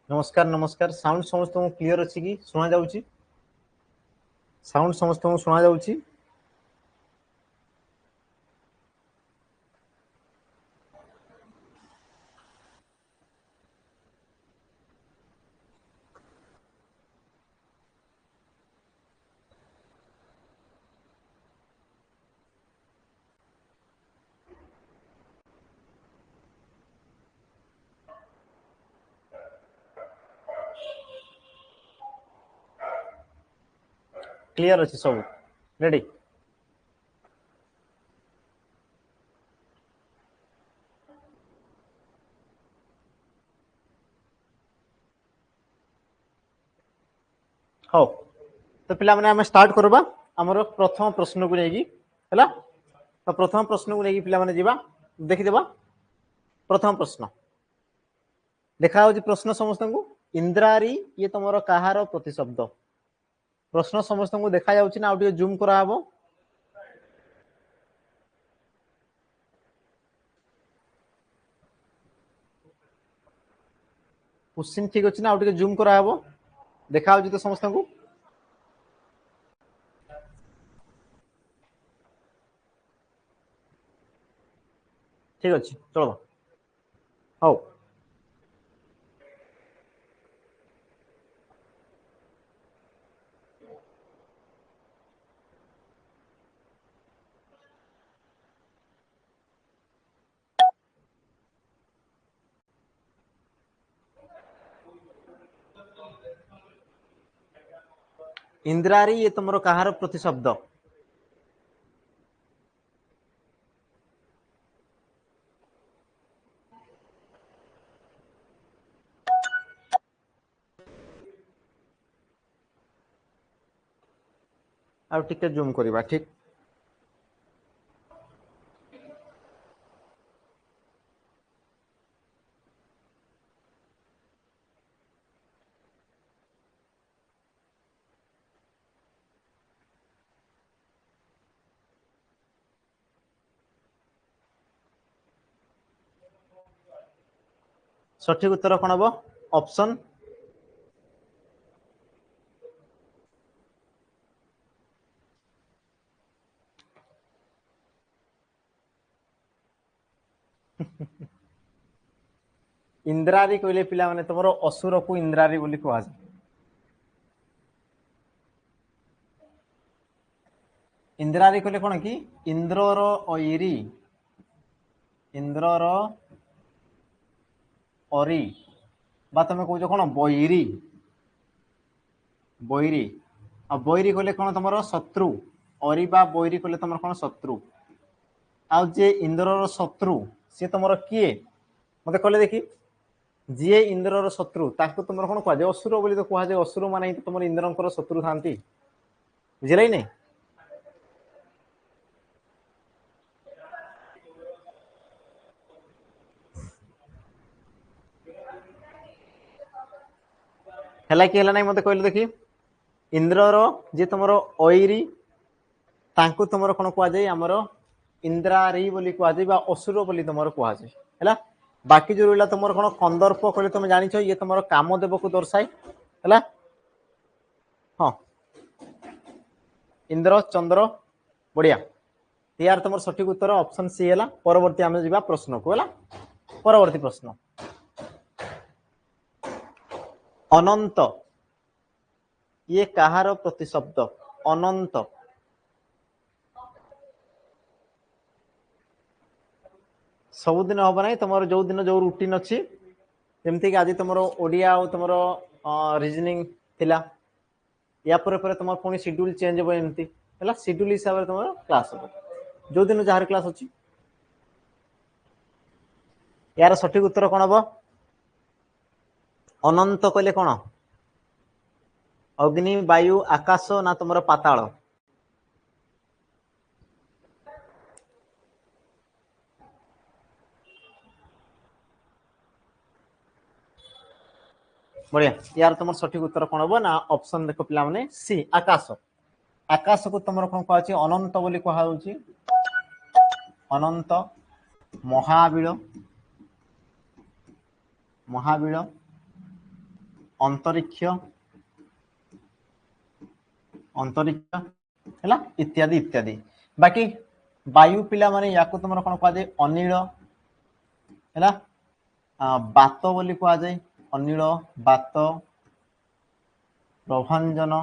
नमस्कार नमस्कार साउंड समस्त क्लियर अच्छी कि सुना जाउची साउंड समस्त सुना जाउची क्लियर अच्छी सब रेडी हो तो पिला माने हमें स्टार्ट करबा हमर प्रथम प्रश्न को लेगी हैला तो प्रथम प्रश्न को लेगी पिला माने जीवा देखि देबा प्रथम प्रश्न देखा होची प्रश्न समस्त को इंद्रारी ये तमरो काहार प्रतिशब्द प्रश्न समस्त को देखा जाउची ना आउटे जूम करा हबो क्वेश्चन ठीक अछि ना आउटे जूम करा हबो देखा होची तो समस्त को ठीक अछि चलो हो इंद्रारी ये तुमरो काहार प्रतिशब्द आ टिके जूम करबा ठीक सठिक उत्तर कौन हम ऑप्शन इंद्रारी कहले पिला माने तुमरो असुर को इंद्रारी बोली कहआ इंद्रारी कहले कोन कि इंद्रर अइरी इंद्रर अरी बा तुम कहूँ कौन बैरी बैरी आ बैरी कहले कौन तुम शत्रु अरी बा बैरी कहले तुम कौन शत्रु आउ जे इंद्रर शत्रु सी तुम किए मत कहले देखी जी इंद्रर शत्रु ताको तुम कौन कह असुर बोली तो कह असुर माने तुम इंद्रंकर शत्रु था बुझे नहीं है कि है ना मत कहले देखी इंद्रर जे तुम अइरी तांको तुम कौन कह आमर इंद्रारी बोली कह असुर बोली तुम कह बाकी जो रहा तुम कौन कंदर्प कहले तुम जान ये तुम कामदेव को दर्शाए है हाँ इंद्र चंद्र बढ़िया यार तुम सठिक उत्तर ऑप्शन सी है परवर्ती आम जा प्रश्न को है परवर्ती प्रश्न अनंत ये कहार प्रतिशब्द अनंत सबुदिन हम ना तुम जो दिन जो रुटीन अच्छी जमती कि आज तुम ओडिया और तुम रिजनिंग थिला या पर तुम पुणी शेड्यूल चेंज हो एमती है शेड्यूल हिसाब से तुम क्लास हो जो दिन जार क्लास अच्छी यार सठिक उत्तर कौन हम अनंत कहले कौन अग्नि वायु आकाश ना तुम पाताल बढ़िया यार तुम सठिक उत्तर कौन हम ना ऑप्शन देख पिला माने सी आकाश आकाश को तुम कौन कह अनंत बोली कहुची अनंत महाबीर महाबीर अंतरिक्ष अंतरिक्ष है इत्यादि इत्यादि बाकी वायु पिला माने या तुम कौन कह अनिल है बात बोली कह जाए अनिल बात प्रभंजन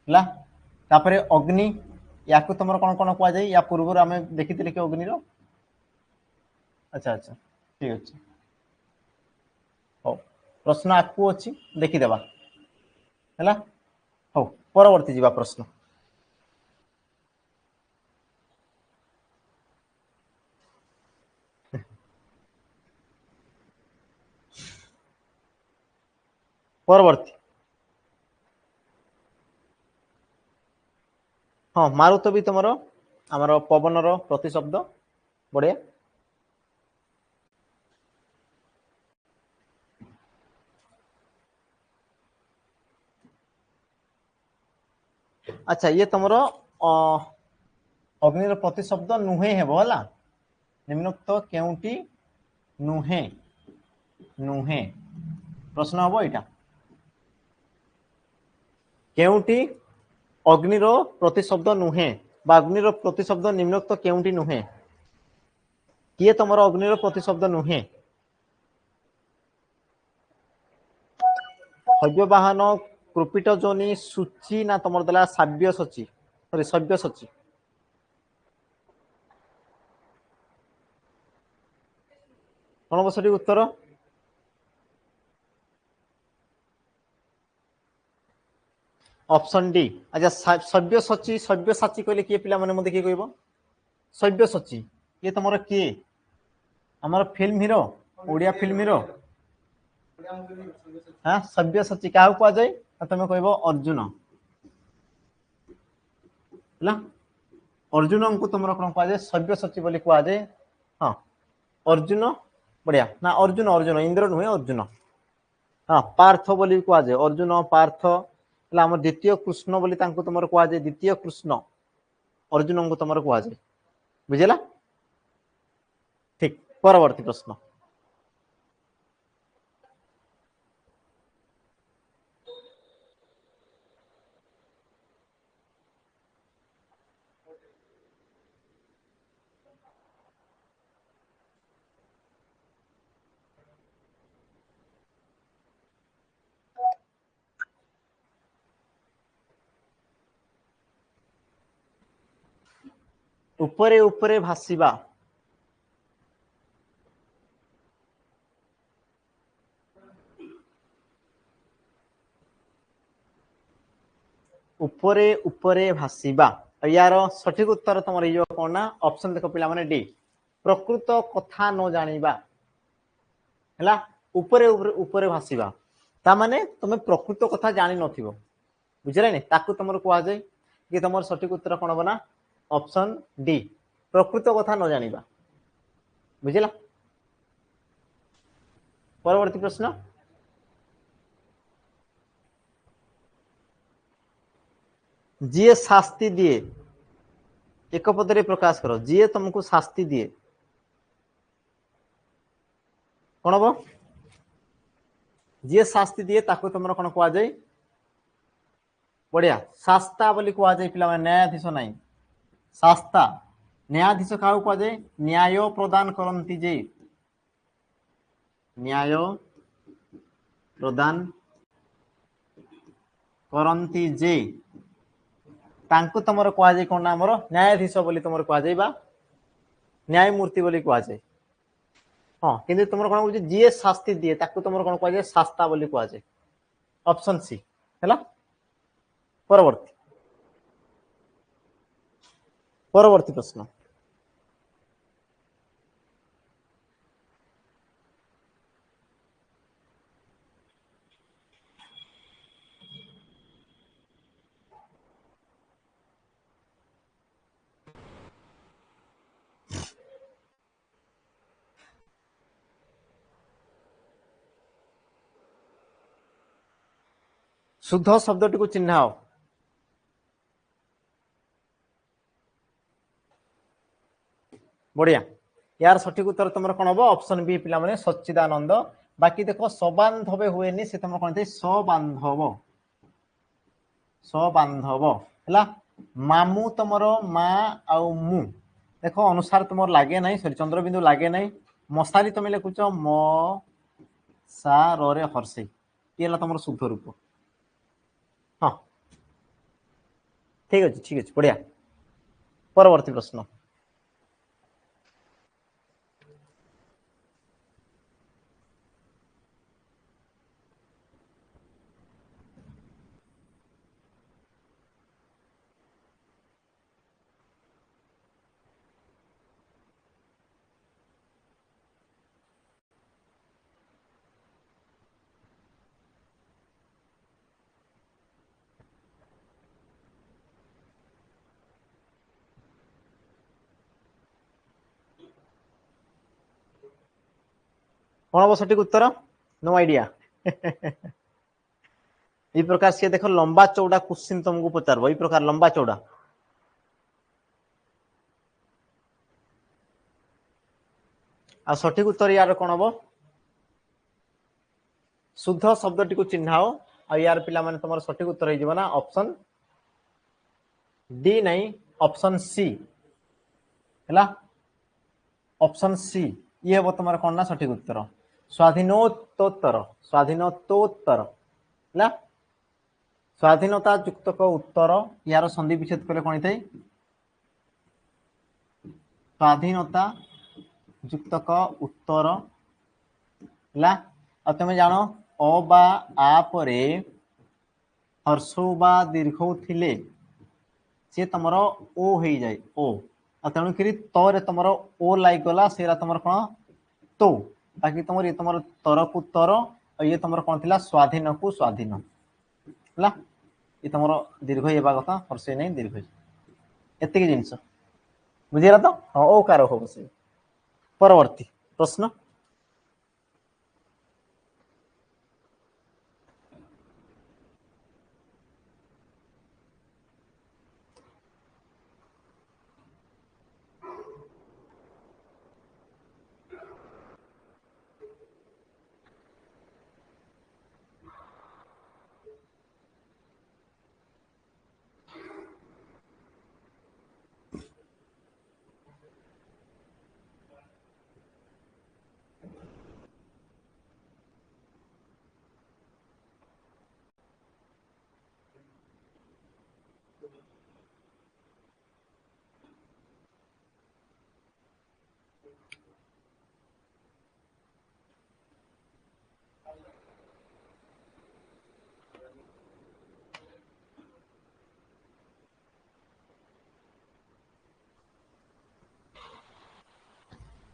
है तापर अग्नि या तुम कौन कौन कह जाए या पूर्व आम देखी कि अग्निर अच्छा अच्छा ठीक अच्छे हो प्रश्न आगू अच्छी देखीदेवा है हो परवर्ती जीवा प्रश्न परवर्ती हाँ मारुत भी तुम आमर पवनर प्रतिशब्द बढ़िया अच्छा ये तुम अग्निर प्रतिशब्द नुहे हेब है निम्नोक्त केउटी नुहे नुहे प्रश्न हम यहाँ केउटी अग्निर प्रतिशब्द नुहे बा अग्निर प्रतिशब्द निम्नोक्त केउटी नुहे किए तुम अग्निर प्रतिशब्द नुहे हव्यवाहन कृपिट जोनी सूची ना तुम देला सव्य सची सॉरी सव्य सची कौन बस उत्तर ऑप्शन डी अच्छा सव्य सची सव्य साची कहले किए पिला माने मते किए कहबो सव्य सची ये तुम किए आमर film hero Odia film hero हाँ सव्य सची क्या कह जाए तुम कह अर्जुन है अर्जुन को तुम कौन कह जाए सव्य सची बोली कह जाए हाँ अर्जुन बढ़िया ना अर्जुन अर्जुन इंद्र नुहे अर्जुन हाँ पार्थ बोली कह जाए अर्जुन पार्थ आम द्वितीय कृष्ण बोली तुम कह जाए द्वितीय कृष्ण अर्जुन को तुम कह जाए बुझेगा ठीक परवर्ती प्रश्न उपरे उपरे भासिबा उपरे उपरे भासिबा यार सठिक उत्तर तुम ये कौन ना ऑप्शन देख पिला माने डी प्रकृत कथा न जानिबा है उपरे उपरे उपरे भासिबा ता माने तुम प्रकृत कथा जानी नथिबो बुझले नहीं ताकू तुम कह जाए कि तुम सठिक उत्तर कौन हम ना ऑप्शन डी प्रकृत कथा न जानिबा बुझला परवर्ती प्रश्न जी शास्ति दिए एक पदरे प्रकाश करो जी तुमको शास्ति दिए कौन हम जी शास्ति दिए ताकू तुम कौन कह जाए बढ़िया शास्ता बोली कह जाए पिला न्यायाधीश नहीं शास्ता न्यायाधीश क्या कह जाए न्याय प्रदान करती जे न्याय प्रदान करती जे तांको तुमर कह जाए कौन आमर न्यायाधीश बोली तुम कह जाए न्यायमूर्ति बोली कह जाए हाँ किंतु तुम कौन बुझे जी शास्ति दिए ताकू तुम कौन कह शास्ता बोली कहुए ऑप्शन सी है परवर्ती परवर्ती प्रश्न शुद्ध शब्द टी चिन्ह बढ़िया यार सठिक उत्तर तुम कौन हम ऑप्शन बी पिला माने सच्चिदानंद बाकी देखो सबांधव हुए से तुम कौन सबांधव सबांधव है मामू तुम माँ आउ मु देख अनुसार तुम लगे ना सरी चंद्रबिंदु लगे ना मशाली तुम लिखुच म सा रे हर्षे ये तुम शुद्ध रूप हाँ ठीक अच्छे बढ़िया परवर्ती प्रश्न कौन हम सठिक उत्तर नो आइडिया ये प्रकार से देख लंबा चौड़ा क्वेश्चन तुमको पचार ये प्रकार लंबा चौड़ा आ सठिक उत्तर यार कौन हम शुद्ध शब्द टी चिन्ह आ यार पिला माने तुम सठिक उत्तर हो ना ऑप्शन डी नहीं ऑप्शन सी है ऑप्शन सी ये हम तुम कौन ना सठिक उत्तर स्वाधीनोत्तर स्वाधीनतोत्तर है स्वाधीनता युक्तक उत्तर यार संधि विच्छेद कले कौन थे स्वाधीनता युक्तक उत्तर है तुम जान अ बा आ परे हर्ष बा दीर्घ थिले सी तुम ओ हो जाए ओ तेणुक तरे तुम ओ लाइक गला से तुम कौन तो बाकी तुम ये तुम तर को तर ये तुम कौन थी स्वाधीन को स्वाधीन है ये तुम दीर्घ होगा कथा हर्ष नहीं दीर्घ एति जिनस बुझीगला तो हाँ ओ कार हो बस परवर्ती प्रश्न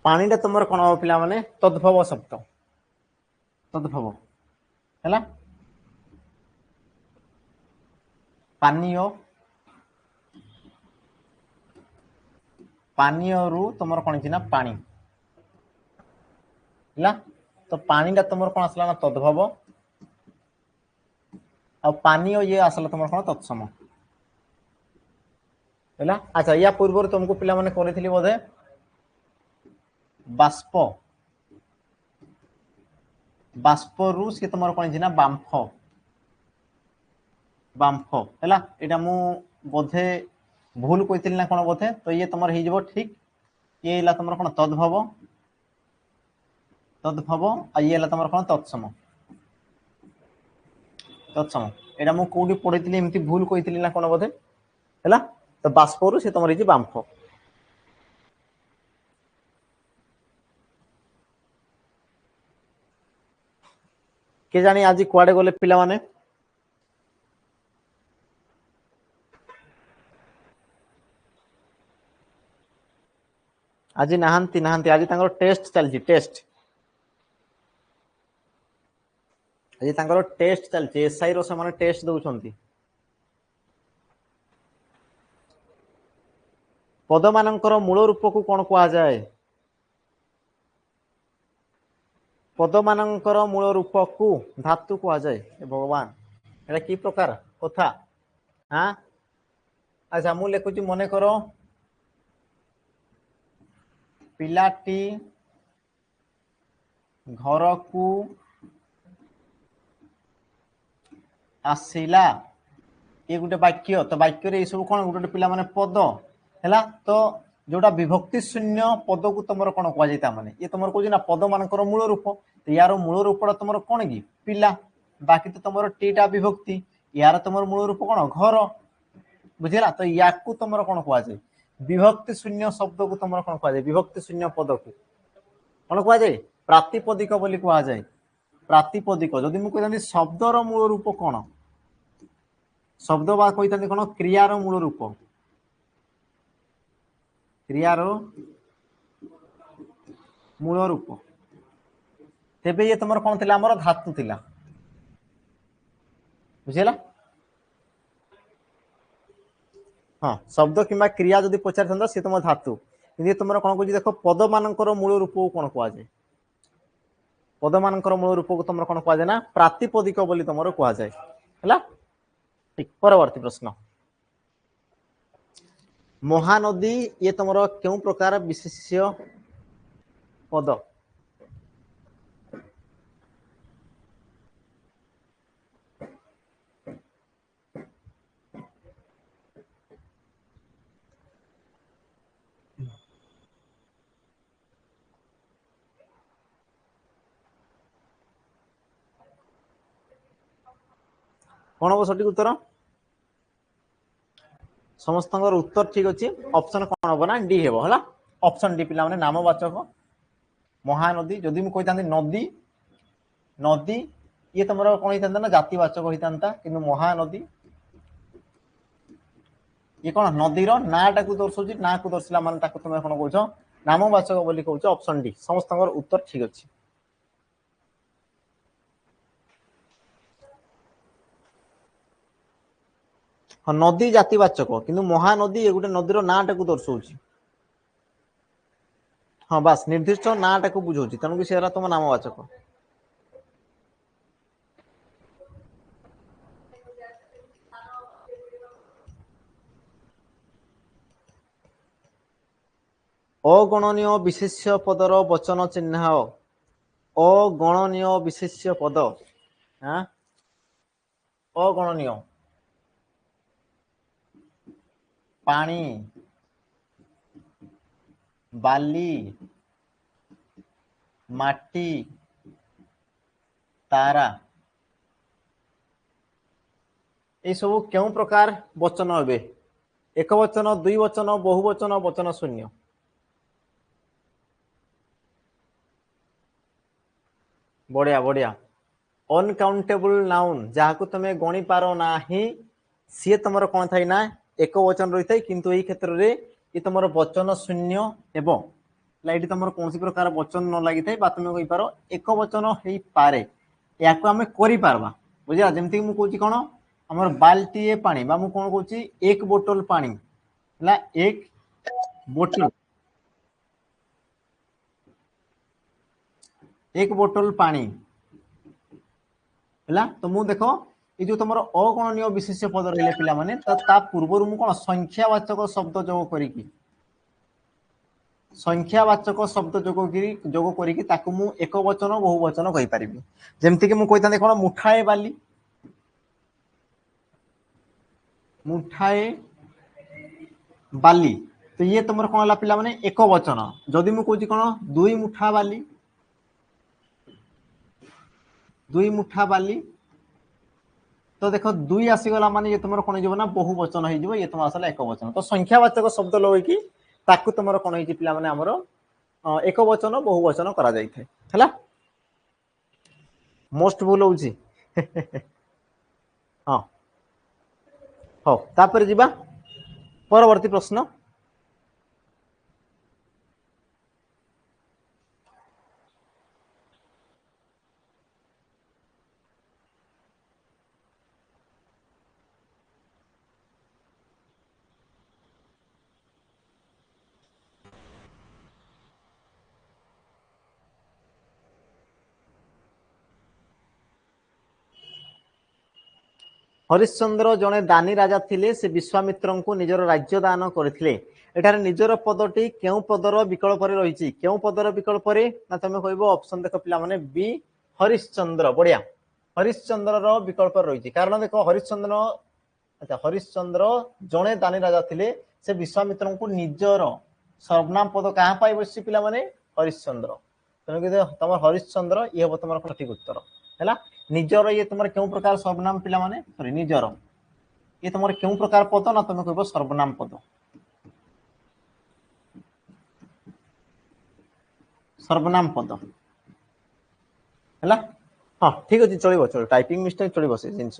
पानीटा तुम कौन हम पिला माने तद्भव शब्द तद्भव है पानीय पानीय रु तुम कौन थी ना पानी है तो पानीटा तुम कौन आसला ना तद्भव आ पानीय ये आसला तुम कौन तत्सम है अच्छा या पूर्व तुमको पिला माने करी बोधे बाष्प बाष्प रु सी तुम कौन थी ना बांफ बांफ है यहाँ मु बोधे भूल कही ना कौन बोधे तो ये तुम हो ठीक ये तुम कौन तद्भव तद्भव आ ये तुम कौन तत्सम तत्सम यहाँ मुझे कौटी पढ़ी एमती भूल कही ना कौन बोधे है तो बाष्प से तुम बांफ के जानी आज कुआडे गले पिला माने आज नाहांती नाहांती आज तांकर टेस्ट चलची टेस्ट आज तांकर टेस्ट चलची एसआई रो से माने टेस्ट दउछंती पद मानकर मूल रूप को कौन कहा जाए पद मानकर मूल रूप को धातु कहा जाए भगवान एटा की प्रकार कथा हाँ अच्छा मु लिखुची मने करो पिलाटी घर को आसिला ये गोटे वाक्य तो वाक्य रे सब कौन गोटे पिला माने पद है तो जोटा विभक्ति शून्य पद को तुम कौन कह माने ये तुम कह ना पद मानकर मूल रूप तो यार मूल रूपटा तुम कौन कि पिला बाकी तो तुम टीटा विभक्ति यार तुम मूल रूप कौन घर बुझेगा तो या तुम कौन कह जाए विभक्ति शून्य शब्द को तुम कौन कह जाए विभक्ति शून्य पद को कौन कह जाए प्रातिपदिक बोली कह जाए प्रातिपदिक जदि मुझे कहती शब्दर मूल रूप कौन शब्द बा कही कौन क्रियार मूल रूप क्रियार मूल रूप तेबे ये तुम कौन थिला हमर धातु थिला बुझेला हाँ शब्द किंबा क्रिया जदि पचार था सी तुम धातु कि तुम कौन कह देख पद मानकर मूल रूप को कौन कह जाए पद मानकर मूल रूप को तुम कौन कह जाए ना प्रातिपदिक बोली तुम कह जाए है ठीक परवर्ती प्रश्न महानदी ये तुम क्यों प्रकार विशेष्य पद कौन हम सठिक उत्तर समस्त उत्तर ठीक अच्छे ऑप्शन कौन हम ना डी हे है ऑप्शन डी पिला नामवाचक महानदी जदि मुझे कही नदी नदी ये तुम कौन होता ना जातिवाचक होता कि महानदी ये कौन नदीर नाटा को दर्शाऊँ ना को दर्शा मानते तुम कौन कौच नामवाचक बोली कौच ऑप्शन डी समस्त उत्तर ठीक अच्छे हाँ नदी जातिवाचक किंतु महानदी ये गोटे नदीर नाटा को दर्शाऊँ हाँ बास निर्दिष्ट नाटा को बुझाऊँ तेणुक से तुम नामवाचक अगणनीय विशेष्य पदर वचन चिन्ह अगणनीय विशेष्य पद हाँ अगणनीय पानी बाली माटी तारा ये सब क्यों प्रकार वचन हे एक वचन दुई वचन बहुवचन वचन शून्य बढ़िया बढ़िया अनकाउंटेबल नाउन जहाँ को तुम गणी पार ना सी तुम कौन थाई ना एक वचन रही है किंतु यही क्षेत्र में ये तुम वचन शून्य एवं ये तुम कौन प्रकार वचन न लगी था तुम कही पार एक वचन हो पारे या आम कर बुझा जमती मुझे कौन आम बाल्टीए पानी कौन कौन एक बोतल पानी है एक बोतल एक बोतल पानी है तो मु देख ये जो तुम अगणनीय विशेष्य पद रही पिला माने तो पूर्व मु कौन संख्यावाचक शब्द जोग करी संख्यावाचक शब्द जोग करी मु एक वचन बहुवचन कहि परिबी जेमति कि मु कहितांते कोन मुठाए बाली मुठाए बाली तो ये तुम कौन है पिला माने एक वचन जदि मु कहूँ कौन दुई मुठा बाली दुई मुठा बाली तो देख दुई आसीगला माने ये तुम कौन हो ना बहुवचन हो ये तुम आसला एक वचन तो संख्यावाचक शब्द लगे ताकू तुम कौन हो पिला माने हमर एक वचन बहुवचन करा जाय थे हला मोस्ट भूल होउची हाँ हो तापर जिबा परवर्ती प्रश्न हरिश्चंद्र जड़े दानी राजा थिले से विश्वामित्र को निजर राज्य दान करथिले एठारे निजर पदटी केउ पदर विकल्प रही केउ पदर विकल्प ना तुम कह ऑप्शन देख पिला माने बी हरिश्चंद्र बढ़िया हरिश्चंद्र विकल्प रही कारण देख हरिश्चंद्र अच्छा हरिश्चंद्र जड़े दानी राजा थिले से विश्वामित्र को निजर सर्वनाम पद क्या पाई बस पिला माने हरिश्चंद्र तेणुक तुम हरिश्चंद्र ये हम तुम सठिक उत्तर है निजर ये तुम क्यों प्रकार सर्वनाम पिला माने सॉरी निजर ये तुम क्यों प्रकार पद ना तुम कह सर्वनाम पद सर्वनाम पद है हाँ ठीक अच्छे चलो चलो टाइपिंग मिस्टेक चलो से जिन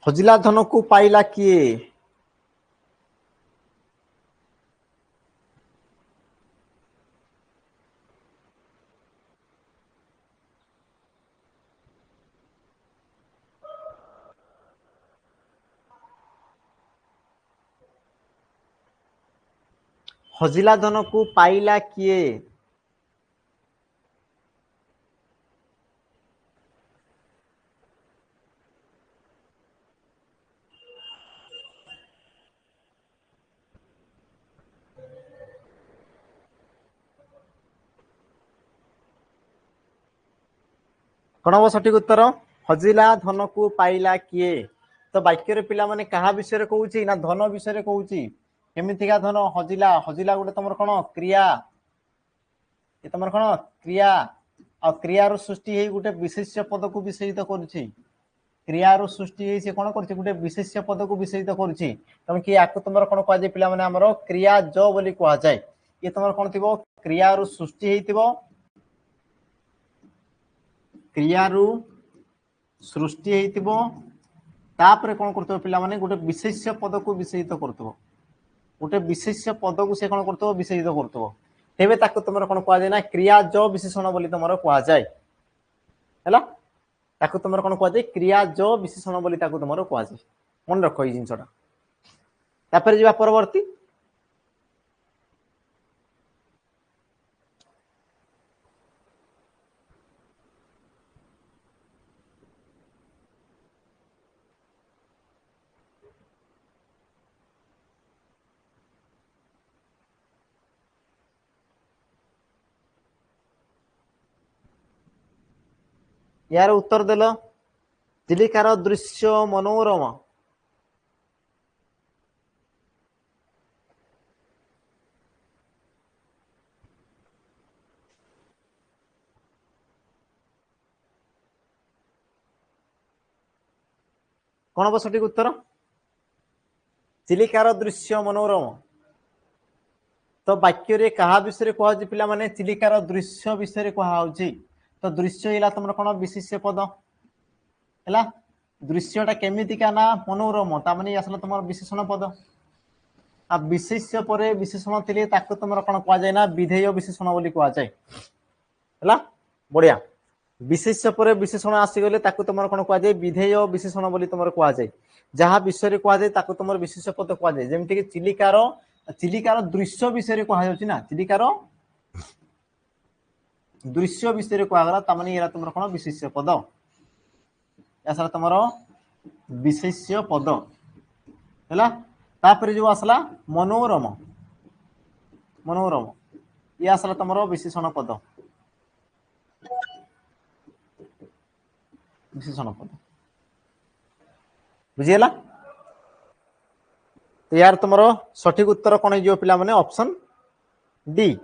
हजिला धन को पाइला किए हजिला धन को पाइला किए कौन हम सठिक उत्तर हजिला धन को पाइला किए तो वाक्य पिला माने कहा विषय कहूँ ना धन विषय कहूँ केमितिका धन हजिला हजिला गोटे तुम कौन क्रिया ये तुम कौन क्रिया आ क्रियार सृष्टि गोटे विशेष्य पद को विषयित करुच्ची क्रियार सृष्टि से कौन कर गोटे विशेष्य पद को विषयित करुच्ची तेणु कि आपको तुम कौन कहुए पिला माने आमर क्रिया ज बोली कहुए ये तुम कौन थी क्रियार सृष्टि क्रियारू सृष्टि तापर कौन कर पिला माने गोटे विशेष्य पद को विषयित कर गोटे विशेष्य पद को से कौन कर विषयित कर तेबे ताको तुम कौन कहुए ना क्रिया ज विशेषण बोली तुम कहुए है ताको तुम कौन कहुए क्रिया ज विशेषण बोली ताको तुम कहुए मन रख ये जिनसा तापर जा परवर्ती यार उत्तर देल चिलिकार दृश्य मनोरम कौन हम सठिक उत्तर चिलिकार दृश्य मनोरम तो वाक्य रे कहा विषय कहुची पिला माने चिलिकार दृश्य विषय कहुची तो दृश्य है तुम कौन विशेष्य पद है दृश्यटा केमितिका ना मनोरम तामाने आसला तुम विशेषण पद आ विशेष्य पर विशेषण थे तुम कौन कहुए ना विधेय विशेषण बोली कहुए है बढ़िया विशेष्य पर विशेषण आसीगले तुम कौन कहुए विधेय विशेषण बोली तुम कहुए जहाँ विषय कहुए तुम विशेष पद कहुए जमीक चिलिकार चिलिकार दृश्य विषय कहुच्छी ना चिलिकार दृश्य विषय कहगला तामाने तुम कौन विशेष्य पद या तुम विशेष्य पद है तापर जो आसला मनोरम मनोरम ये आसला तुम विशेषण पद विशेषण पद बुझीगला तो यार तुम सठिक उत्तर कौन हो पिला माने ऑप्शन डी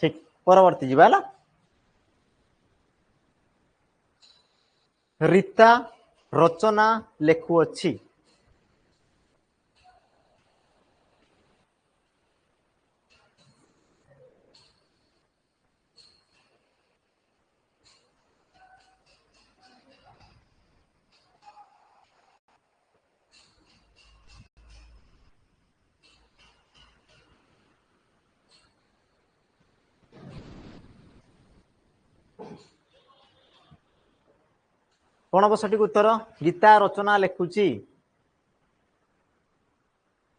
ठीक परवर्ती जीवा ରୀତା ରଚନା ଲେଖୁଅଛି। कौन हम सठिक उत्तर गीता रचना लेखुची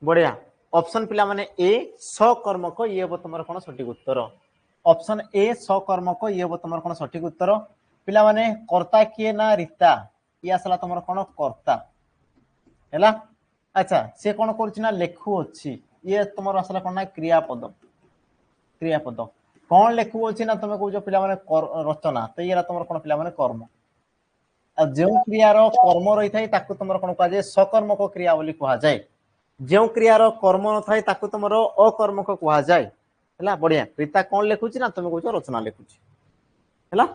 बढ़िया ऑप्शन पिला माने ए सकर्मक ये हम तुम कौन सठिक उत्तर ऑप्शन ए सकर्मक ये हम तुम कौन सठिक उत्तर पिला माने कर्ता किए ना रीता ये आसला तुम कौन कर्ता है अच्छा सी कौन कर लेखु अच्छी ये तुम आसला कौन ना क्रियापद क्रियापद कौन लेखु अच्छी ना तुम कौच पिला माने रचना तो ये तुम कौन पिला माने कर्म जो क्रियार कर्म रही था ताकू तुम कौन कहुए सकर्मक क्रिया बोली कहुए जो क्रियार कर्म न था ताकू तुम अकर्मक कहुए है बढ़िया रीता कौन लिखुची ना तुम कौच रचना लिखुची है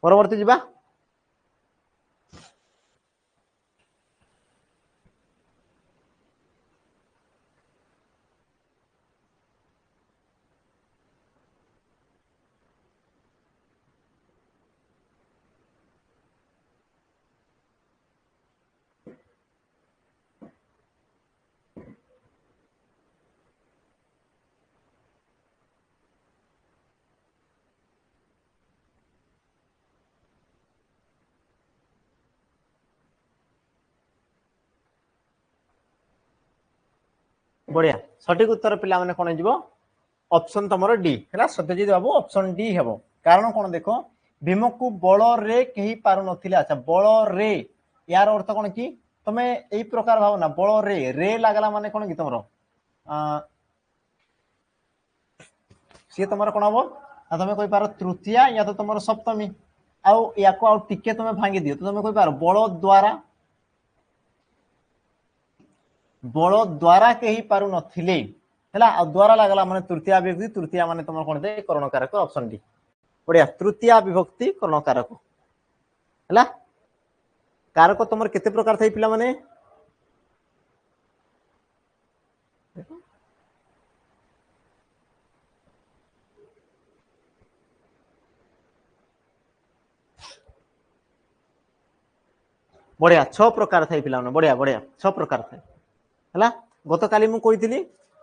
परवर्ती जीवा बढ़िया सठिक उत्तर पिला माने कौन हो ऑप्शन तुम डी है सत्यजित बाबू ऑप्शन डी हम कारण कौन देख भीम को बल रे कही पार नथिले अच्छा बल रे यार अर्थ कौन कि तुम्हें यही प्रकार भाव ना बल रे लगला माने कौन कि तुम सी तुम कौन हम तुम कही पार तृतीया या तो तुम सप्तमी आउ या टिके तुम भांगी दियो तो तुम कही पार बल द्वारा कही पार नथिले है द्वारा लगला माने तृतीया विभक्ति तृतीया माने तुम कौन दे करण कारक ऑप्शन डी बढ़िया तृतीया विभक्ति करण कारक है कारक तुम केते प्रकार थाई पिला माने बढ़िया 6 प्रकार थाई पिला माने बढ़िया बढ़िया 6 प्रकार थाई है गत काली मु कही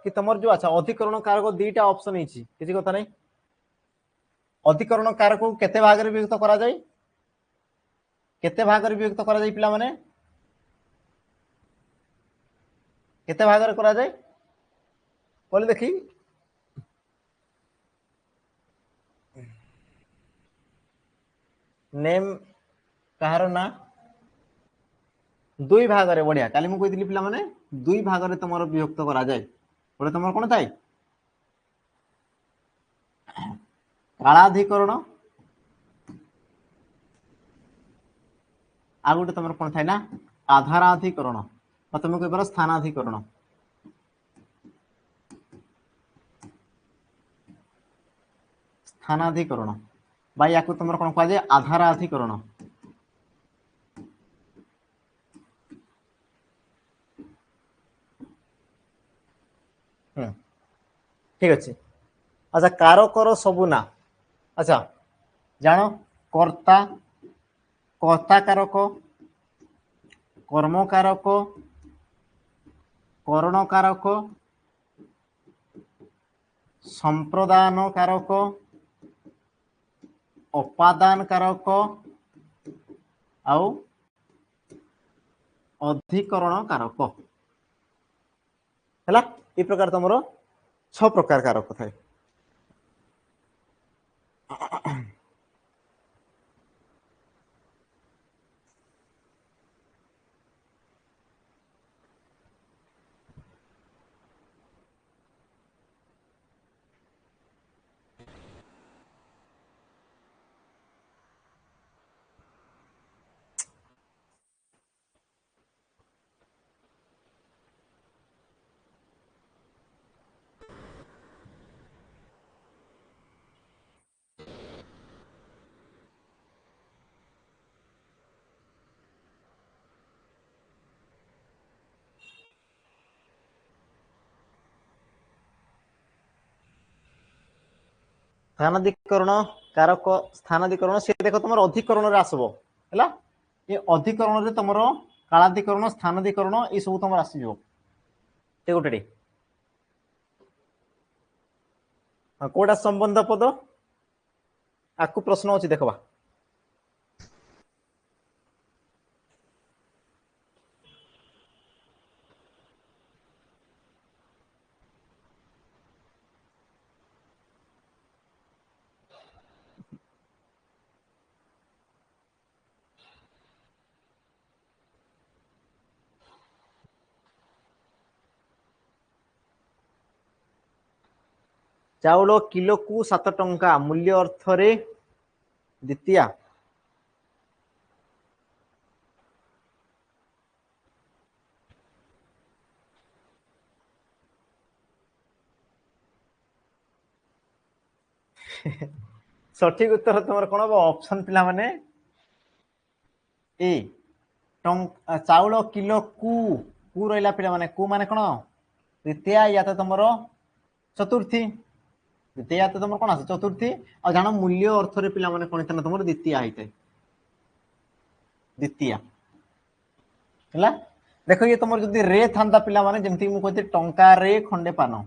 कि तुम जो अच्छा अधिकरण कारक दीटा ऑप्शन हिची किसी कथा नहीं अधिकरण कारक को केते भाग रे विभक्त करा जाय केते भाग रे विभक्त करा जाय पिला माने केते भाग रे करा जाय बोले देखी नेम कहार ना दुई भाग रे बढ़िया काली मु कही पिला माने दुई भाग रे तुम विभक्त करा जाय बोले तुम कौन थाए कालाधिकरण आ गोटे तुम कौन थाए ना आधाराधिकरण तुम कह पार स्थानाधिकरण स्थानाधिकरण या तुम कौन कहुए आधाराधिकरण ठीक अच्छे अच्छा कारकर सबू ना अच्छा जान कर्ता कर्ता कारक कर्म कारक करण कारक संप्रदान कारक अपादान कारक आउ अधिकरण कारक है ये प्रकार तुम 6 प्रकार कारक थाए स्थानाधिकरण कारक स्थानाधिकरण से देख तुम अधिकरण रे आसबो हैला ये अधिकरण रे तुम कालाधिकरण स्थानाधिकरण ये सब तुम आसीजो ते गोटे कोटा संबंध पद आपको प्रश्न अच्छी देखवा चाउल किलो को 7 टंका मूल्य अर्थ रे द्वितीय सठिक उत्तर तुम कौन हम ऑप्शन पिला माने ए चाउल किलो कु रहा पिला माने कु माने कौन द्वितीय या तो तुम चतुर्थी द्वितीय या तो तुम कौन आस चतुर्थी और जान मूल्य अर्थ रे पिला माने कौन था तुम द्वितीय होता है द्वितीय है देख ये तुम जब रे था पिला माने जमती मु कहते टंका रे खंडे पान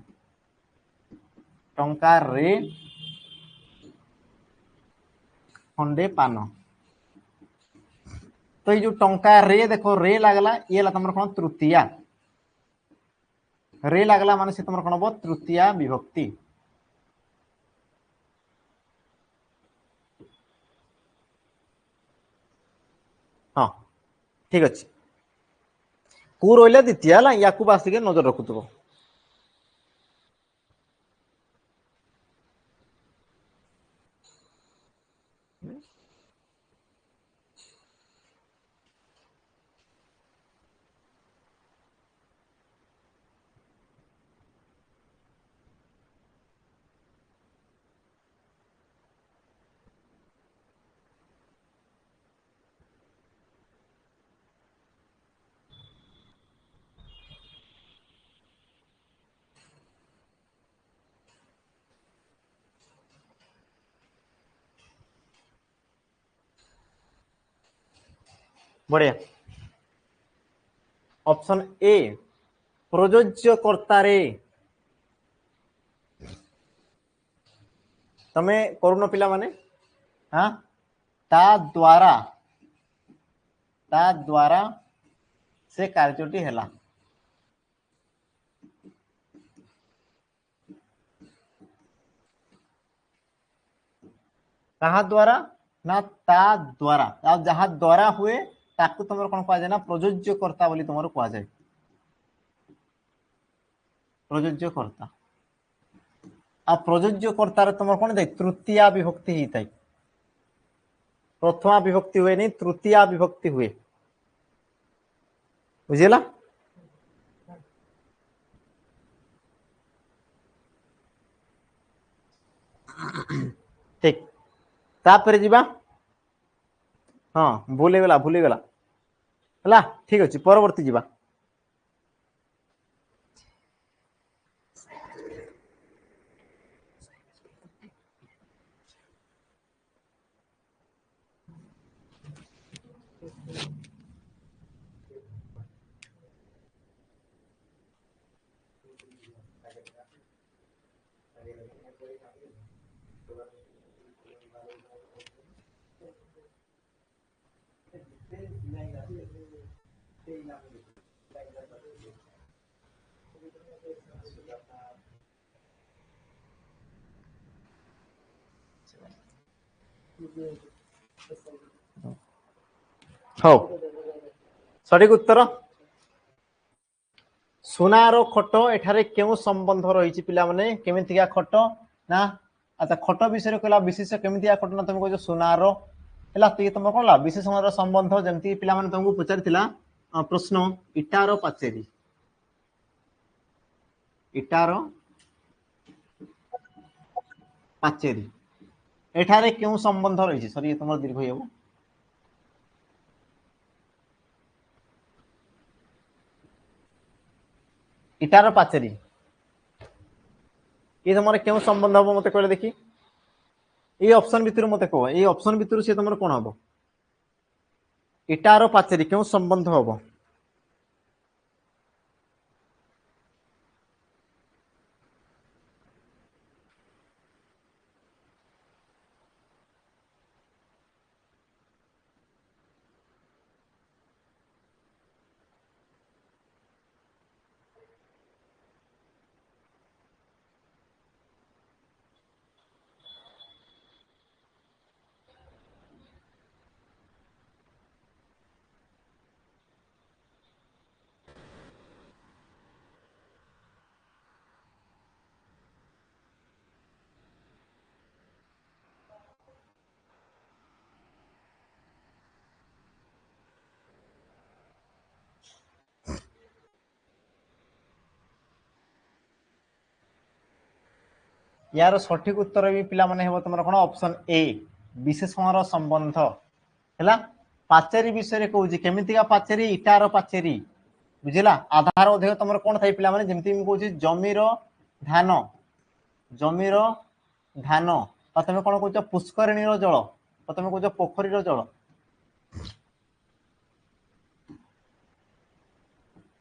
टंका रे खंडे पान तो ये जो टंका रे देखो रे लगला ये तुम कौन तृतीय रे लगला माने से तुम कौन हम तृतीय विभक्ति हाँ ठीक अच्छे कु रहा द्वितीय है या आसिक नजर रखुव बढ़िया ऑप्शन ए प्रयोज्यकर्ता रे तमे करुन पिला माने हाँ ता द्वारा से कार्यटी हैला कहा द्वारा ना ता द्वारा जहाँ द्वारा हुए ताकू तुम कौन कह जाए ना प्रयोज्यकर्ता बोली तुम कह जाए प्रयोज्यकर्ता आ प्रयोज्यकर्तार तुम कौन दे तृतीय विभक्ति ही थाई प्रथमा विभक्ति हुए नहीं तृतीय विभक्ति हुए बुझेला ठीक तापर जीवा हाँ भूलीगला है ठीक अच्छे परवर्ती जीवा हाँ सठिक उत्तर सुनार खट एठारे क्यों संबंध रही पिला माने केमितिका खट ना अच्छा खट विषय कहला विशेष केमितिका खट ना तुम कह सुनार है तुम कौन विशेषण संबंध जमती पिला माने तुमको पचारिथिला प्रश्न इटार पाचेरी इटार पाचेरी एठारे क्यों संबंध रही सॉरी तुम दीर्घ हो इटार पाचेरी ये तुम क्यों संबंध हम मत कहले देखी এই অপশন ভিতରୁ মতে কହ এই অপশন ভিতରୁ সে তোমার কোন হবো ইটার পাচেরি কেউ সম্বন্ধ হবো यार सठिक उत्तर भी पिला माने हेबो तुमरा कोन ऑप्शन ए विशेषणर संबंध हैला पाचेरी विषय कहूँ केमितिका पाचेरी इटार पाचेरी बुझिला आधार अधिक तुम कौन थाई पिला माने जेमति मु कहूँ जमीर धान तुम कौन कह पुष्करिणी जल तुम कह पोखरी जल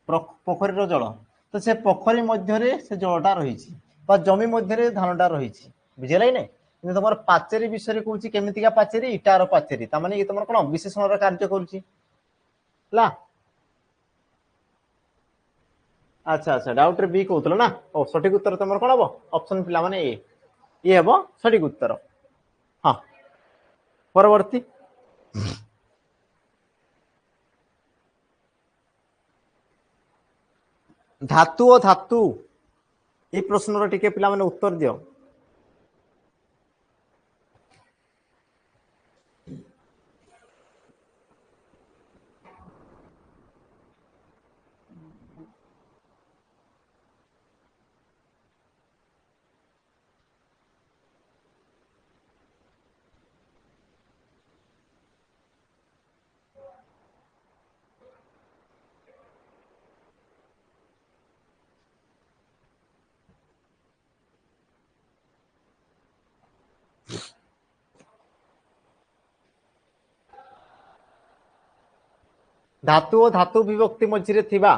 पोखरी जल तो से पोखरी मध्य से जलटा रही जमी मध्य धानटा रही बुझेगा कि नहीं तुम पाचेरी विषय कहूँ केमितिका पाचेरी इटार पाचेरी तार ये तुम कौन विशेषण कार्य करुच्ची अच्छा अच्छा डाउट रे बी कहूल ना ओ सठिक उत्तर तुम कौन हम ऑप्शन पिला माने ए ये हम सठिक उत्तर हाँ परवर्ती धातु और धातु ये प्रश्न टिके पिला माने उत्तर दियो धातु और धातु विभक्ति मझिरे थिबा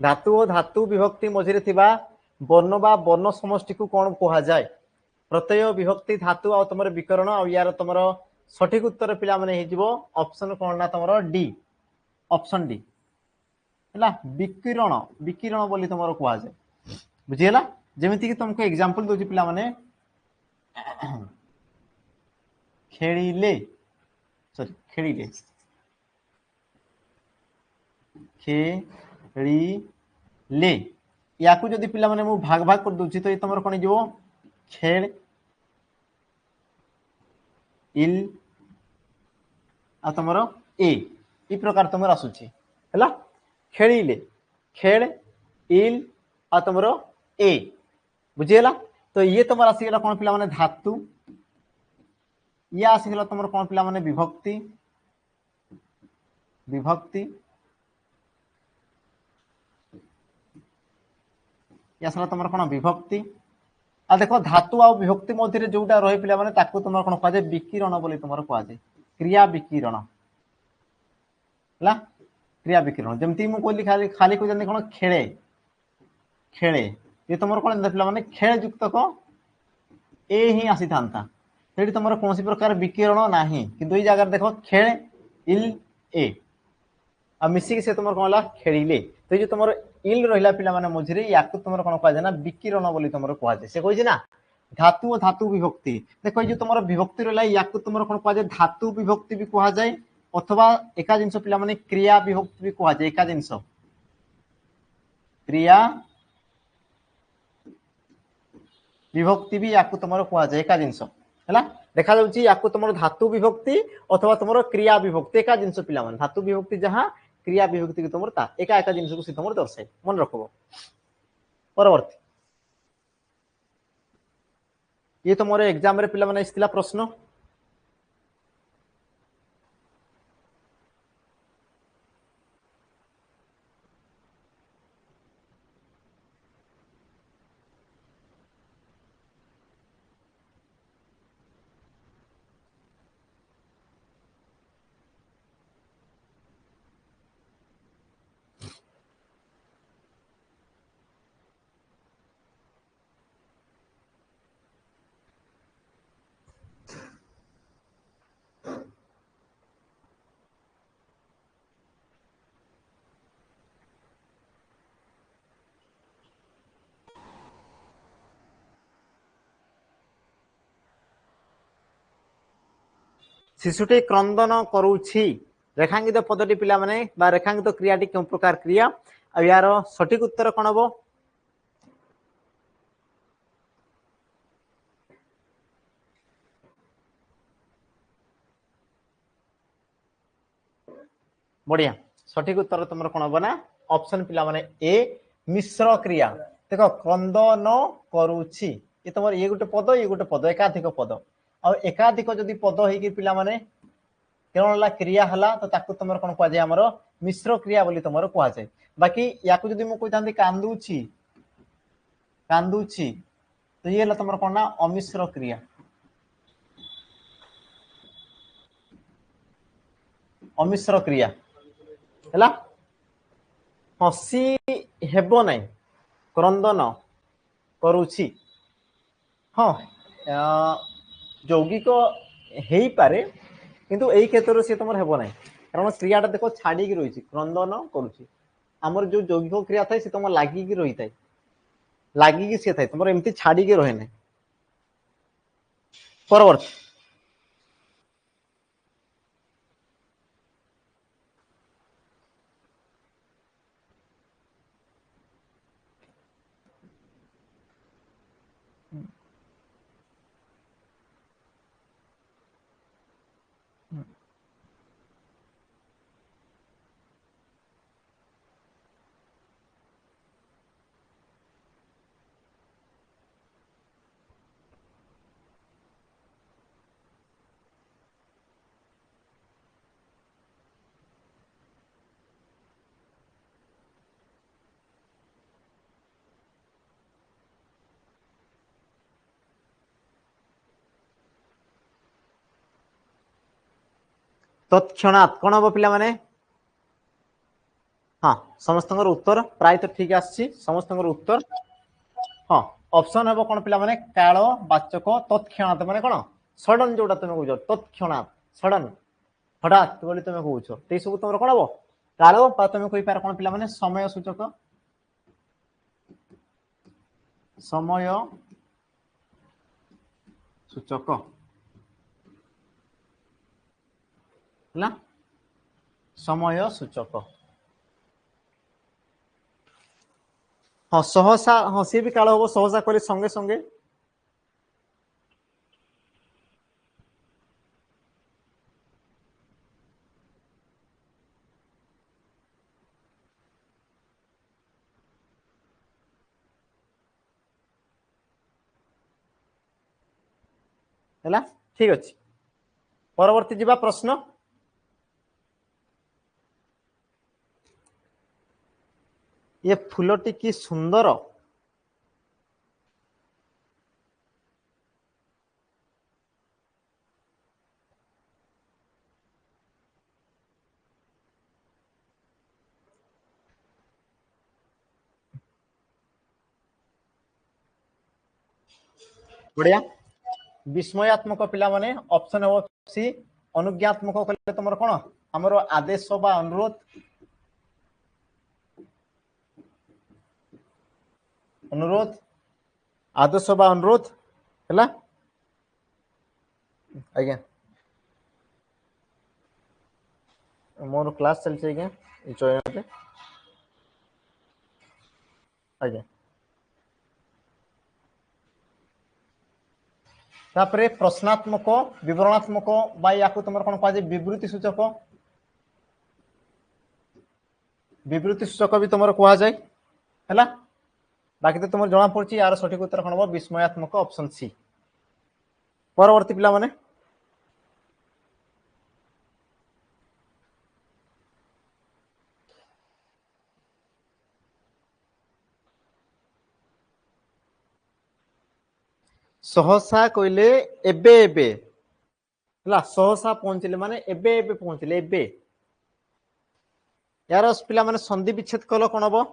धातु और धातु विभक्ति मझिरे थिबा वर्ण बा वर्ण समष्टि को कौन कहा जाए प्रत्यय विभक्ति धातु आ तुम विकरण आ यार तुम सठिक उत्तर पिला माने ऑप्शन कौन ना तुम डी ऑप्शन डी है विकिरण विकिरण बोली तुम कह जाए बुझीगला जमीती तुमको एग्जांपल दूसरी पिला माने खेलिले सॉरी खेलिले खेलिले या जदि पिला माने मु भाग भाग कर दूची तो ये तुम कौन हो खेल इल आ तुम ए प्रकार तुम आसूची है खेलिले खेल इल आ तुम ए बुझीगला तो ये तुम आसीगला कौन पिला माने धातु ये आसीगला तुम कौन पिला माने विभक्ति विभक्ति या सला तुम कौन विभक्ति आ देखो धातु आ विभक्ति मध्य जोटा रही पिला माने ताकू तुम कौन कह जाए विकिरण बोली तुम कह जाए क्रिया विकिरण है क्रिया विकिरण जमती मु कहली खाली खाली कहते कौन खेले खेले ये तुम कौन पिला माने खेल युक्त को ए ही आसी था से तुम कौन प्रकार विकिरण ना कि ये जगह देख खेल इल ए आ मिसिक से तुम कौन खेलिले तो ये तुम इल रहा पिला मझे या तुम कौन कह ना विकिरण बोली तुम कह जाए से कही ना धातु और धातु विभक्ति देखो ये तुम विभक्ति रहा या तुम कौन कह जाए धातु विभक्ति भी कह जाए अथवा एका जिनस पिला माने क्रिया विभक्ति भी कह जाए एका जिनस क्रिया विभक्ति भी या तुम कह जाए एका जिनस है देखा या तुम धातु विभक्ति अथवा तुम क्रिया विभक्ति एका जिनस पिला माने धातु विभक्ति जहाँ क्रिया विभक्ति की तुम एका एका जिनस को तुम दर्शाए मन रख परवर्ती ये तुम एग्जाम रे पिला माने आइसथिला प्रश्न शिशुटी क्रंदन करुछि रेखांकित पदटी पिला माने बा रेखांकित क्रियाटी केउ प्रकार क्रिया आ यार सठिक उत्तर कोन हबो बढ़िया सठिक उत्तर तुम कौन हम ना ऑप्शन पिला माने ए मिश्र क्रिया देख क्रंदन करुछि ये तुम ये गोटे पद एकाधिक पद आ एकाधिक जदि पद होगी पिला माने केवल क्रिया हला तो ताकू तुम कौन कह जाए हमर मिश्र क्रिया बोली तुम कह जाए बाकी या जदि मु कहि कांदुछि कांदुछि तो ये तुम कौन ना अमिश्र क्रिया अमिश्र क्रिया है हसी हेब ना क्रंदन करुछि हाँ यौगिक हो पारे किंतु एई क्षेत्र से तुम हेब ना कारण क्रियाटा देख छाड़ी रही क्रंदन करुछि आमर जो यौगिक क्रिया थाए से तुम लागिकी रही थाए लागिकी सी थाए तुम एमती छाड़ी रहे ना परवर्ती तत्क्षणात् कौन हम पिला माने हाँ समस्त उत्तर प्राय तो ठीक आसी समस्त उत्तर हाँ ऑप्शन हम कौन पिला माने काल वाचक तत्क्षणात् माने कौन सडन जोटा तुम कह तत्क्षणात् सडन हठात बोली तुम कह सब तुम कौन हम काल तुम कही पार कौन पिला माने समय सूचक समय सूचक है समय सूचक हाँ सहसा हाँ सी भी काल हम सहसा कहले संगे संगे है ठीक अच्छे परवर्ती जीवा प्रश्न ये फूलटी की सुंदर बढ़िया विस्मयात्मक पिला माने ऑप्शन हो सी अनुज्ञात्मक कहले तुमर कोन हमर आदेश बा अनुरोध अनुरोध आदेश बा अनुरोध हैला आज्ञा मोर क्लास चल छै आज्ञा जॉइन पे आज्ञा तापरे प्रश्नात्मक विवरणात्मक बा याकू तुमर कोन कह विवृत्ति सूचक भी तुम कह जाए है बाकी तो तुम जना पड़ी यार सठिक उत्तर कौन हम विस्मयात्मक ऑप्शन सी परवर्ती पिला माने सहसा कहले एबे एबे है सहसा पहुंचले माने एबे एबे पहुंचले एबे यार पिला माने संधि विच्छेद कल कौन हम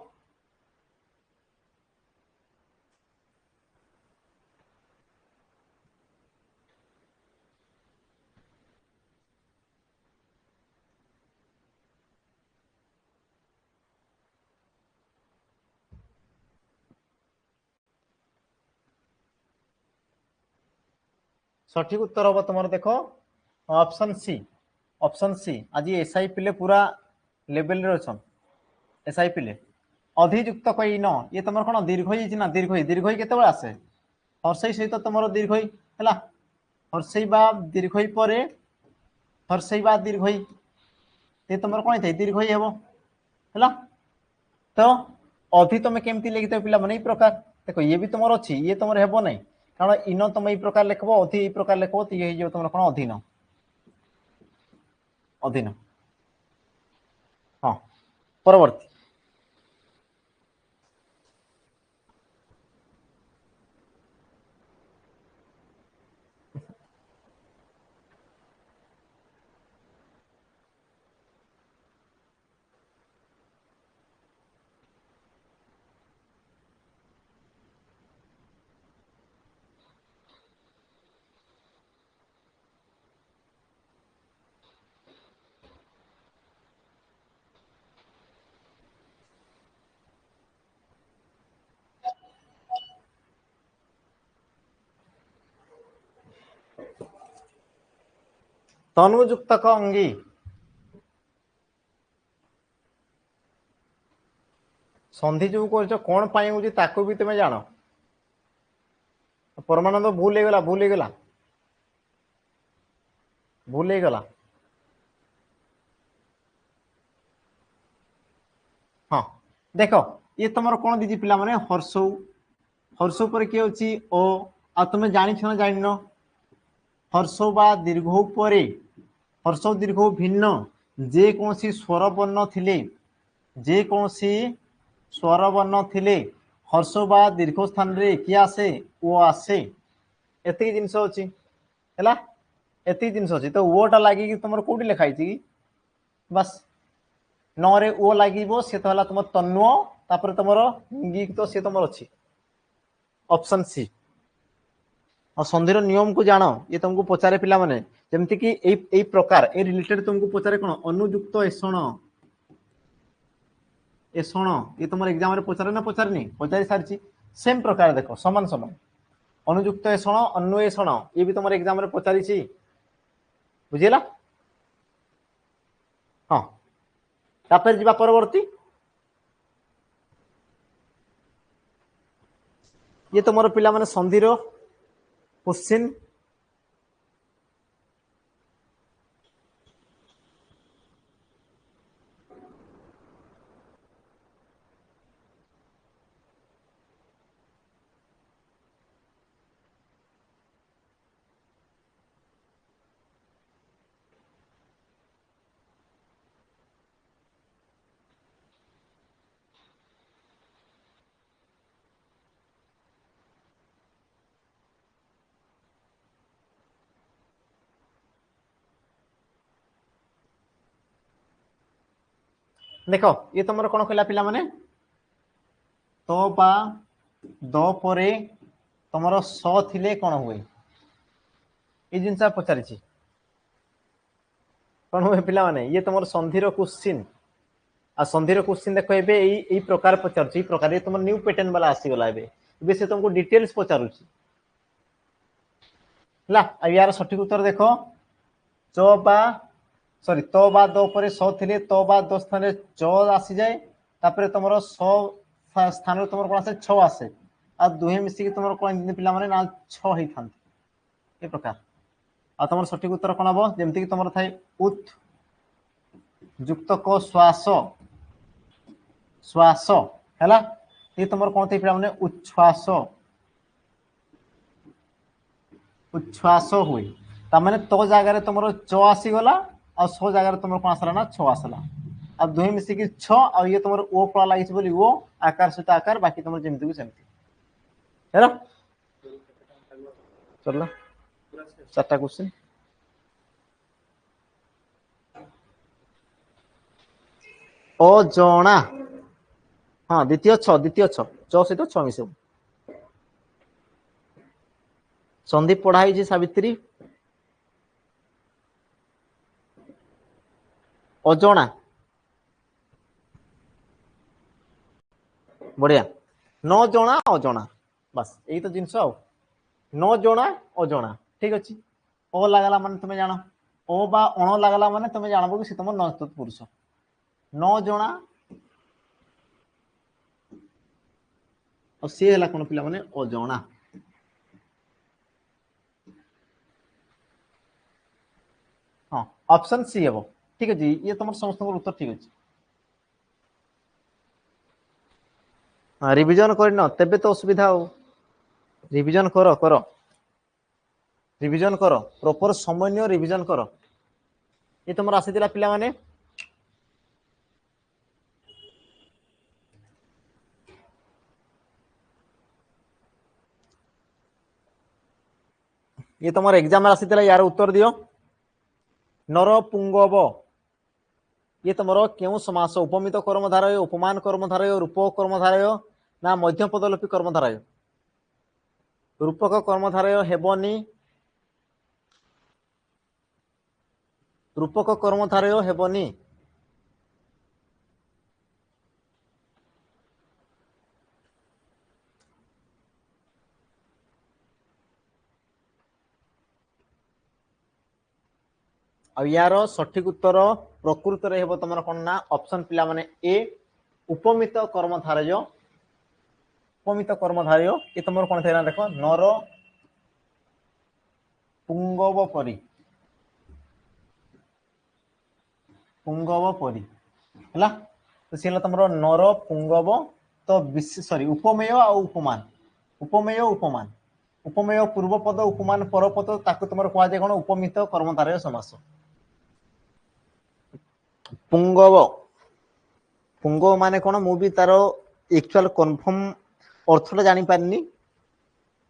सठिक उत्तर हम तुम देख ऑप्शन सी आज एसआई पिले पूरा लेवल रे अछन एसआई पिले अधियुक्त कई न ये तुम कौन दीर्घ ना दीर्घ केत आसे हर्षई सहित तुम दीर्घ है हर्षई बा दीर्घ पर हर्षई बा दीर्घ ये तुम कौन थे दीर्घ हम है तो अधि तुम केमती लिखिथ पिला माने प्रकार देखो ये भी तुम अच्छी ये तुम हेब ना कारण इन तुम ये प्रकार लिखब अधि ये प्रकार लिखब तो ये तुम कौन अधीन अधीन हाँ परवर्ती तनुयुक्त अंगी संधि जो कर कौन पाई हूँ ताको भी तुम्हें जान परमानंद भूल हो गला हाँ देख ये तुम कौन दीजिए पिला माने हर्षौ हर्षौ पर किए अच्छी ओ आ तुम्हें जानी ना जान हर्षौ बा दीर्घ पर हर्षौ दीर्घ भिन्न जेकोसी स्वर वर्ण थिले जेकोसी स्वर वर्ण थिले हर्ष बा दीर्घ स्थान रे किए आसे ओ आसे एति जिनस अच्छी है एति जिनस अच्छी तो ओटा लगे तुम कौटी लिखाई कि बस रे ओ लगे सी तो तुम तन्व तापर तुम तो सी तुम अच्छी ऑप्शन सी और संधिर नियम को जान ये तुमको पचारे पिला माने जमती कि ए प्रकार ए रिलेटेड तुमको पचारे कौन अनुयुक्त एषण ये तुम एग्जाम रे पचारे ना पचारनी पचारि सारी सेम प्रकार देख समान समान अनुयुक्त एषण अन्वेषण ये भी तुम एग्जाम रे पचारि बुझीला हाँ तापर जीवा परवर्ती ये तुम पिला माने संधिर क्वेश्चन देख ये तुम कौन कहला पिला माने तो बा द परे तुमर स थिले कौन हुए ये जिनस पचारि कौन हुए पिला माने ये तुम संधिर क्वेश्चन आ संधिर क्वेश्चन देख ए प्रकार पचार प्रकार ये तुम न्यू पैटर्न वाला आसीगला से तुमको डिटेल्स पचारुची यार सठिक उत्तर देख च बा सॉरी तो बा दो पर स थिले तो बा दो स्थान रे च आसी जाए तापर तुमर स स्थान रे तुमर कोन आसे छ आसे आ दुहे मिसी के तुमर कोन पिला माने ना छ हेई थान ए प्रकार आ तुमर सठिक उत्तर कोन हबो जेमति कि तुमर थाई उत युक्त क श्वास श्वास हैला ये तुमर कोन थे पिला माने उच्छ्वास उच्छ्वास हुए ता माने तो जगह तुम च आसी गला और सो जगह तुम कौन आसला ना छ आसला अब दुहे मिसिकी छ और ये तुम ओ पड़ा लगी बोली वो आकार सहित आकार बाकी तुम जमती सेमती है चल चार्टा क्वेश्चन अजणा हाँ द्वितीय छ सहित छ मिस संधि पढ़ाई सावित्री अजणा बढ़िया न जना अजणा बस यही तो जिनस न जना अजणा ठीक अच्छे ओ लगला मान तुम्हें जान ओ बा अण लागला माने तुम जानबो कि से तुम नच तत्पुरुष न जना और सी है कौन पिला माने अजणा। हाँ ऑप्शन सी हे ठीक है ये तुम समस्त उत्तर ठीक अच्छे। रिविजन करन तेबे तो असुविधा हो रिविजन कर कर रिविजन कर प्रॉपर समय नियो रिविजन कर ये तुम आसीला पिला माने ये तुम एग्जाम आसीला यार उत्तर दियो नरपुंगव ये तुम क्यों समास उपमित कर्मधारय उपमान कर्मधारय रूपक कर्मधारय ना मध्य पदलोपी कर्मधारय रूपक कर्मधारय हेबनी रूपक कर्मधारय हेबनी यार सठिक उत्तर प्रकृत रे हेबो तमरा कोन ना ऑप्शन पिला माने ए उपमित कर्मधारय ये तुम कौन थे देख नर पुंगव परी है तो सी तुम नर पुंगव तो सॉरी उपमेय और उपमान उपमेय पूर्व पद उपमान पर पद ताकू तुम कह कौन उपमित कर्मधारय समास पुंगव पुंगव माने कौन मुझे तार एक्चुअल कन्फर्म अर्थटा जानी पारिनी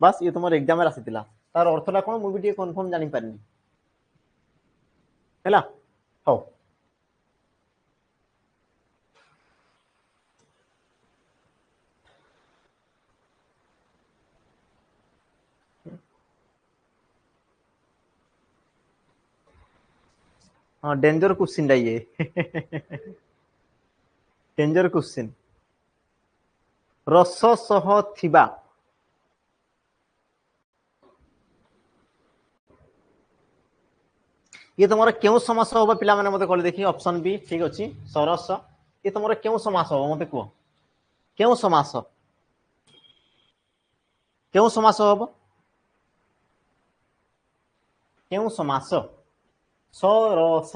बस ये तुम एग्जाम आसीला तार अर्थटा कौन मुझे कन्फर्म जानी पारिनी है हो हाँ डेंजर क्वेश्चन ये डेंजर क्वेश्चन रस सह थिबा ये तुम क्यों समास हम पिला माने मते कहले देखी ऑप्शन बी ठीक अच्छी सरस ये तुम क्यों समास हम मते कह क्यों समास हम क्यों समास सरस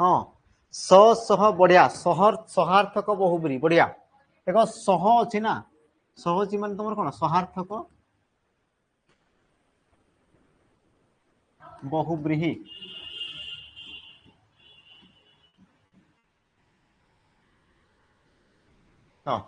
हाँ स सह बढ़िया सहर सहार्थक बहुब्री बढ़िया देखो सह अच्छी ना सह अच्छी मान तुम कौन सहार्थक बहुब्रीही हाँ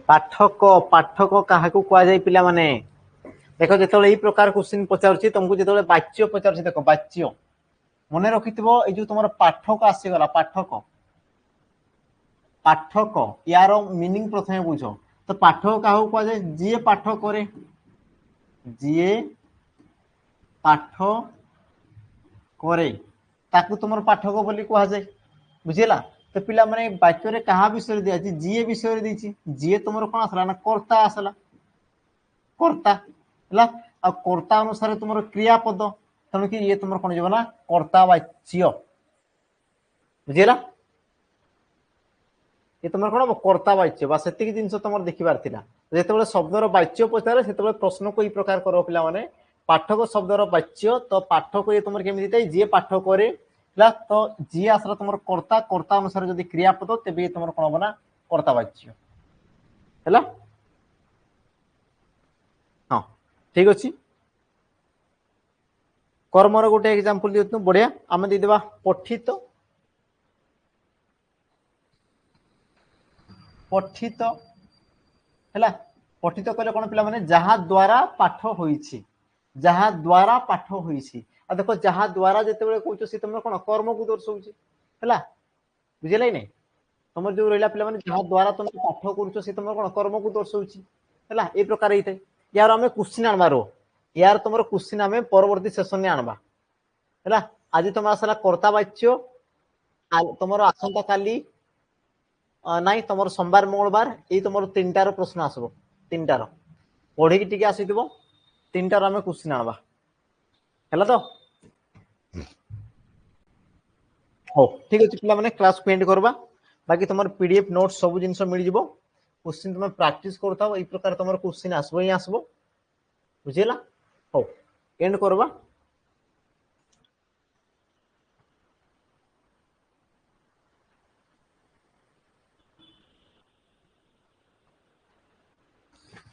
पाठक पाठक क्या कहुए पिला माने देख जो यही प्रकार क्वेश्चन पचार तुमको जो वाच्य पचार देख वाच्य मन रखि जो तुम पाठक आसीगला पाठक पाठक यार मीनिंग प्रथम बुझ तो पाठक क्या कहुए जी पाठ करे जी पाठ करे ताकू तुम पाठक बोली कहुए बुझेगा तो पिला माने वाक्य क्या विषय दिया जी विषय दी जी तुम कौन आसला ना कर्ता आसला कर्ता है कर्ता अनुसार तुम क्रियापद तेणुक ये तुम कौन ना कर्ता वाच्य बुझेगा ये तुम कौन कर्ता वाच्य बा से जिन तुम देखार जो शब्दर वाच्य पचारे से प्रश्न को प्रकार कर पिला माने पाठक शब्दर वाच्य तो पाठक ये तुम केमी जी पाठ करे तो जी आसला तुम कर्ता कर्ता अनुसार जब क्रियापद तेज ये तुम कौन हम ना कर्ता वाच्य है हाँ ठीक अच्छे कर्मर गोटे एग्जांपल दियो बढ़िया आम देदेबा पठित पठित हैला पठित कहले कोन पिला माने जहा द्वारा पाठ होईछि जहा द्वारा पाठ होईछि आ देखो जहा द्वारा जते बेले कहउछ से तुम कोन कर्म को दर्शौछि हैला बुझिलै नै तुम जो रहिला पिला माने जहा द्वारा तुम पाठ करूछ से तुम कोन कर्म को दर्शौछि हैला ए प्रकार हिते यार हमें क्वेश्चन आनबारो यार तुमरो क्वेश्चन हमें परवर्ती सेशन में आनबा हैला आज तुम आसला कर्ता वाच्य तुमरो आसंता काली नाई तुम सोमवार मंगलवार ये तुम तीनटार प्रश्न आसब तीनटार पढ़ी टी आसीथो तीनटार आम क्वेश्चन आनबा है तो हो ठीक अच्छे पिला माने क्लास को एंड करबा बाकी तुम पीडीएफ नोट्स सब जिन मिल जाव क्वेश्चन तुम प्रैक्टिस करता ये प्रकार तुम क्वेश्चन आसब ही आसब बुझेगा हो एंड करबा।